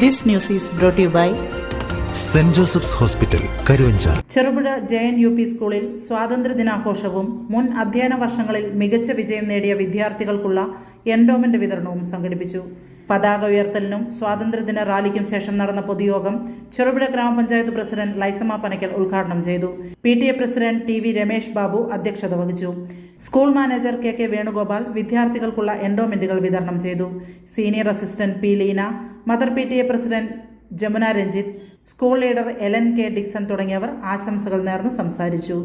This news is brought to you by saint Joseph's hospital, Karuvanchal. Cherupuzha JNUP സ്കൂളിൽ സ്വാതന്ത്ര്യദിനാഘോഷവും മുൻ അധ്യയന വർഷങ്ങളിൽ മികച്ച വിജയം നേടിയ വിദ്യാർത്ഥികൾക്കുള്ള എൻഡോമെന്റ് വിതരണവും സംഘടിപ്പിച്ചു. പതാക ഉയർത്തലിനും സ്വാതന്ത്ര്യദിന റാലിക്കും ശേഷം നടന്ന പൊതുയോഗം ചെറുപുഴ ഗ്രാമപഞ്ചായത്ത് പ്രസിഡന്റ് ലൈസമ്മ പനക്കൽ ഉദ്ഘാടനം ചെയ്തു. PTA president TV Ramesh Babu അധ്യക്ഷത വഹിച്ചു. സ്കൂൾ മാനേജർ KK വേണുഗോപാൽ വിദ്യാർത്ഥികൾക്കുള്ള എൻഡോമെന്റുകൾ വിതരണം ചെയ്തു. Senior assistant P Leena, mother PTA president Jamuna Ranjith, school leader LN K Dixon തുടങ്ങിയവർ ആശംസകൾ നേർന്ന് സംസാരിച്ചു.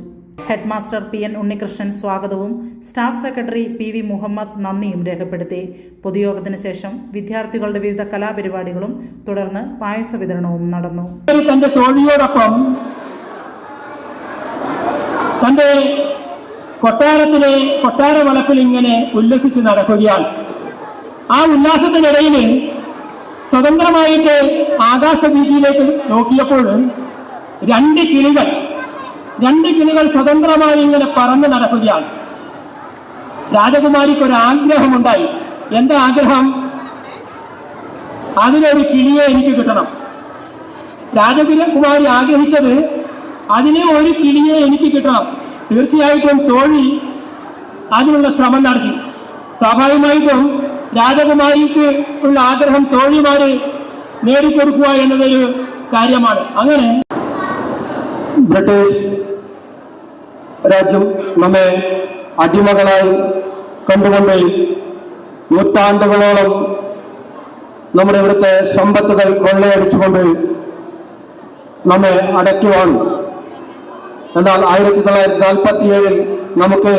ഹെഡ് മാസ്റ്റർ PN ഉണ്ണികൃഷ്ണൻ സ്വാഗതവും സ്റ്റാഫ് സെക്രട്ടറി PV മുഹമ്മദ് നന്ദിയും രേഖപ്പെടുത്തി. പൊതുയോഗത്തിന് ശേഷം വിദ്യാർത്ഥികളുടെ വിവിധ കലാപരിപാടികളും തുടർന്ന് പായസ വിതരണവും നടന്നു. തന്റെ തോഴിയോടൊപ്പം തന്റെ കൊട്ടാര വളപ്പിൽ ഇങ്ങനെ ഉല്ലസിച്ച് നടക്കുകയാണ്. ആ ഉല്ലാസത്തിനിടയിൽ സ്വതന്ത്രമായിട്ട് ആകാശവീചിയിലേക്ക് നോക്കിയപ്പോൾ രണ്ട് കിളികൾ സ്വതന്ത്രമായി ഇങ്ങനെ പറന്ന് നടക്കുകയാണ്. രാജകുമാരിക്ക് ഒരു ആഗ്രഹമുണ്ടായി. എന്താ ആഗ്രഹം? അതിലൊരു കിളിയെ എനിക്ക് കിട്ടണം. രാജകുമാരി ആഗ്രഹിച്ചത് അതിനെ ഒരു കിളിയെ എനിക്ക് കിട്ടണം. തീർച്ചയായിട്ടും തോഴി അതിനുള്ള ശ്രമം നടത്തി. സ്വാഭാവികമായിട്ടും രാജകുമാരിക്ക് ഉള്ള ആഗ്രഹം തോഴിമാര് നേടിക്കൊടുക്കുക എന്നതൊരു കാര്യമാണ്. അങ്ങനെ ബ്രിട്ടീഷ് രാജ്യം നമ്മെ അടിമകളായി കണ്ടുകൊണ്ട് നൂറ്റാണ്ടുകളോളം നമ്മുടെ ഇവിടുത്തെ സമ്പത്തുകൾ കൊള്ളയടിച്ചുകൊണ്ട് നമ്മെ അടക്കി വാങ്ങി. എന്നാൽ 1947 നമുക്ക്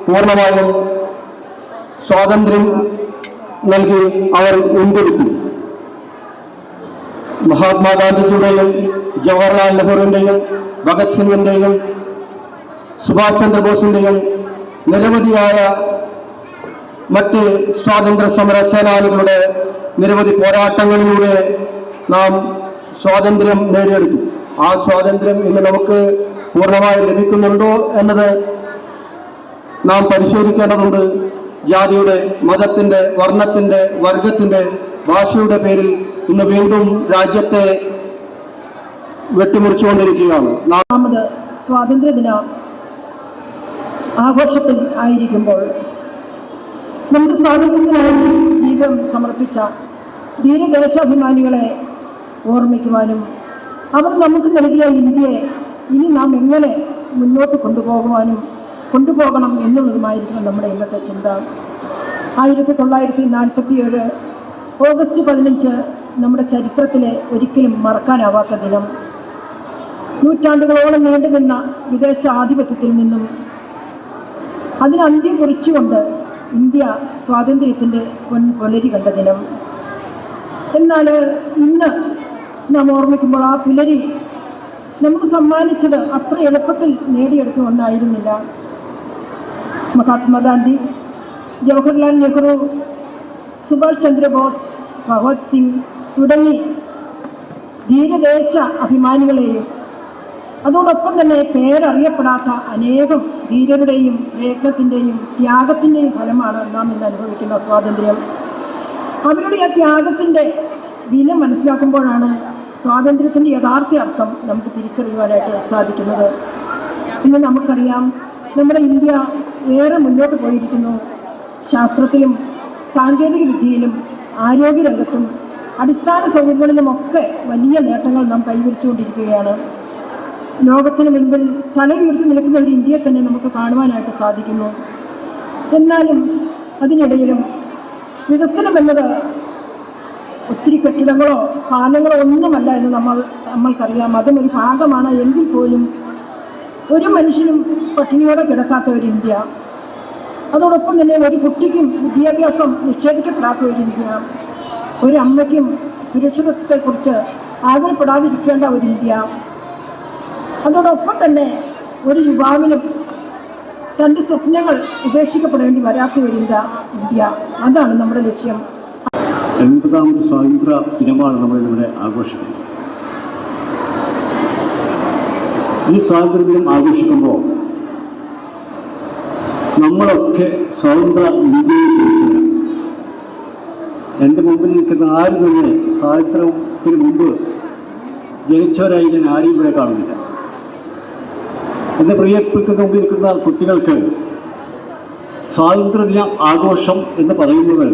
പൂർണ്ണമായും സ്വാതന്ത്ര്യം നൽകി അവർ വീണ്ടെടുത്തു. മഹാത്മാഗാന്ധിജിയുടെയും ജവഹർലാൽ നെഹ്റുവിൻ്റെയും ഭഗത് സിംഗിൻ്റെയും സുഭാഷ് ചന്ദ്രബോസിൻ്റെയും നിരവധിയായ മറ്റ് സ്വാതന്ത്ര്യ സമര സേനാനികളുടെ നിരവധി പോരാട്ടങ്ങളിലൂടെ നാം സ്വാതന്ത്ര്യം നേടിയെടുത്തു. ആ സ്വാതന്ത്ര്യം ഇന്ന് നമുക്ക് പൂർണ്ണമായി ലഭിക്കുന്നുണ്ടോ എന്നത് നാം പരിശോധിക്കേണ്ടതുണ്ട്. ജാതിയുടെ, മതത്തിൻ്റെ, വർണ്ണത്തിൻ്റെ, വർഗത്തിൻ്റെ, ഭാഷയുടെ പേരിൽ ഇന്ന് വീണ്ടും രാജ്യത്തെ വെട്ടിമുറിച്ചുകൊണ്ടിരിക്കുകയാണ്. നാമത് സ്വാതന്ത്ര്യദിന ആഘോഷത്തിൽ ആയിരിക്കുമ്പോൾ നമ്മുടെ സ്വാതന്ത്ര്യത്തിനായി ജീവിതം സമർപ്പിച്ച ധീരദേശാഭിമാനികളെ ഓർമ്മിക്കുവാനും അവർ നമുക്ക് നൽകിയ ഇന്ത്യയെ ഇനി നാം എങ്ങനെ മുന്നോട്ട് കൊണ്ടുപോകണം എന്നുള്ളതുമായിരിക്കണം നമ്മുടെ ഇന്നത്തെ ചിന്ത. 1947 ഓഗസ്റ്റ് 15 നമ്മുടെ ചരിത്രത്തിലെ ഒരിക്കലും മറക്കാനാവാത്ത ദിനം. നൂറ്റാണ്ടുകളോളം നീണ്ടുനിന്ന വിദേശ ആധിപത്യത്തിൽ നിന്നും അതിന് അന്ത്യം കുറിച്ചുകൊണ്ട് ഇന്ത്യ സ്വാതന്ത്ര്യത്തിൻ്റെ പൊൻപുലരി കണ്ട ദിനം. എന്നാൽ ഇന്ന് നാം ഓർമ്മിക്കുമ്പോൾ ആ പുലരി നമുക്ക് സമ്മാനിച്ചത് അത്ര എളുപ്പത്തിൽ നേടിയെടുത്ത ഒന്നായിരുന്നില്ല. മഹാത്മാഗാന്ധി, ജവഹർലാൽ നെഹ്റു, സുഭാഷ് ചന്ദ്രബോസ്, ഭഗത് സിംഗ് തുടങ്ങി ധീരദേശ അഭിമാനികളെയും അതോടൊപ്പം തന്നെ പേരറിയപ്പെടാത്ത അനേകം ധീരരുടെയും പ്രയത്നത്തിൻ്റെയും ത്യാഗത്തിൻ്റെയും ഫലമാണ് നാം ഇന്ന് അനുഭവിക്കുന്ന സ്വാതന്ത്ര്യം. അവരുടെ ആ ത്യാഗത്തിൻ്റെ വില മനസ്സിലാക്കുമ്പോഴാണ് സ്വാതന്ത്ര്യത്തിൻ്റെ യഥാർത്ഥ അർത്ഥം നമുക്ക് തിരിച്ചറിയുവാനായിട്ട് സാധിക്കുന്നത്. ഇന്ന് നമുക്കറിയാം, നമ്മുടെ ഇന്ത്യ ഏറെ മുന്നോട്ട് പോയിരിക്കുന്നു. ശാസ്ത്രത്തിലും സാങ്കേതിക വിദ്യയിലും ആരോഗ്യരംഗത്തും അടിസ്ഥാന സൗകര്യങ്ങളിലുമൊക്കെ വലിയ നേട്ടങ്ങൾ നാം കൈവരിച്ചുകൊണ്ടിരിക്കുകയാണ്. ലോകത്തിന് മുൻപിൽ തല ഉയർത്തി നിൽക്കുന്ന ഒരു ഇന്ത്യയെ തന്നെ നമുക്ക് കാണുവാനായിട്ട് സാധിക്കുന്നു. എന്നാലും അതിനിടയിലും വികസനം എന്നത് ഒത്തിരി കെട്ടിടങ്ങളോ പാലങ്ങളോ ഒന്നുമല്ല എന്ന് നമ്മൾക്കറിയാം. അതും ഒരു ഭാഗമാണ്. എങ്കിൽ പോലും ഒരു മനുഷ്യനും പട്ടിണിയോടെ കിടക്കാത്ത ഒരു ഇന്ത്യ, അതോടൊപ്പം തന്നെ ഒരു കുട്ടിക്കും വിദ്യാഭ്യാസം നിഷേധിക്കപ്പെടാത്ത ഒരു ഇന്ത്യ, ഒരു അമ്മയ്ക്കും സുരക്ഷിതത്വത്തെക്കുറിച്ച് ആകുലപ്പെടാതിരിക്കേണ്ട ഒരു ഇന്ത്യ, അതോടൊപ്പം തന്നെ ഒരു യുവാവിനും തൻ്റെ സ്വപ്നങ്ങൾ ഉപേക്ഷിക്കപ്പെടേണ്ടി വരാത്ത ഒരു ഇന്ത്യ. അതാണ് നമ്മുടെ ലക്ഷ്യം. 80ാമത് സ്വാതന്ത്ര്യ ദിനമാണ് നമ്മളിവിടെ ആഘോഷിക്കുന്നത്. ഈ സ്വാതന്ത്ര്യദിനം ആഘോഷിക്കുമ്പോൾ നമ്മളൊക്കെ സ്വതന്ത്ര ഇന്ത്യയെക്കുറിച്ച് എൻ്റെ മുമ്പിൽ നിൽക്കുന്ന ആരും തന്നെ സ്വാതന്ത്ര്യത്തിന് മുമ്പ് ജനിച്ചവരായി ഞാൻ ആരെയും ഇവിടെ കാണുന്നില്ല. എൻ്റെ പ്രിയപ്പെട്ട മുമ്പിൽ നിൽക്കുന്ന കുട്ടികൾക്ക് സ്വാതന്ത്ര്യദിന ആഘോഷം എന്ന് പറയുന്നത്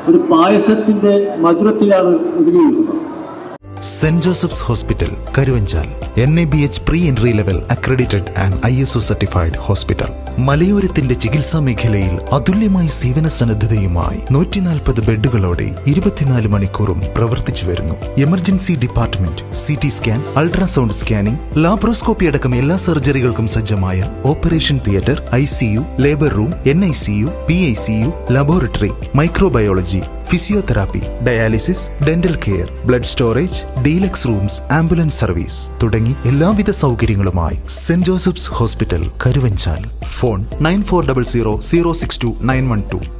ഒരു പായസത്തിൻ്റെ മധുരത്തിലാണ് ഒതുങ്ങി നിൽക്കുന്നത്. Saint Joseph's hospital Karuvanchal NABH pre entry level accredited and ISO certified hospital. മലയോരത്തിന്റെ ചികിത്സാ മേഖലയിൽ അതുല്യമായ സേവന സന്നദ്ധതയുമായി 140 ബെഡുകളോടെ 24 മണിക്കൂറും പ്രവർത്തിച്ചു വരുന്നു. Emergency department, CT scan, ultrasound scanning, laparoscopy അടക്കം എല്ലാ സർജറികൾക്കും സജ്ജമായ operation theatre, ICU, labour room, NICU, PICU, laboratory, microbiology, physiotherapy, dialysis, dental care, blood storage, deluxe rooms, ambulance service തുടങ്ങി എല്ലാവിധ സൗകര്യങ്ങളുമായി saint Joseph's hospital Karuvanchal. Phone 9400 062 912.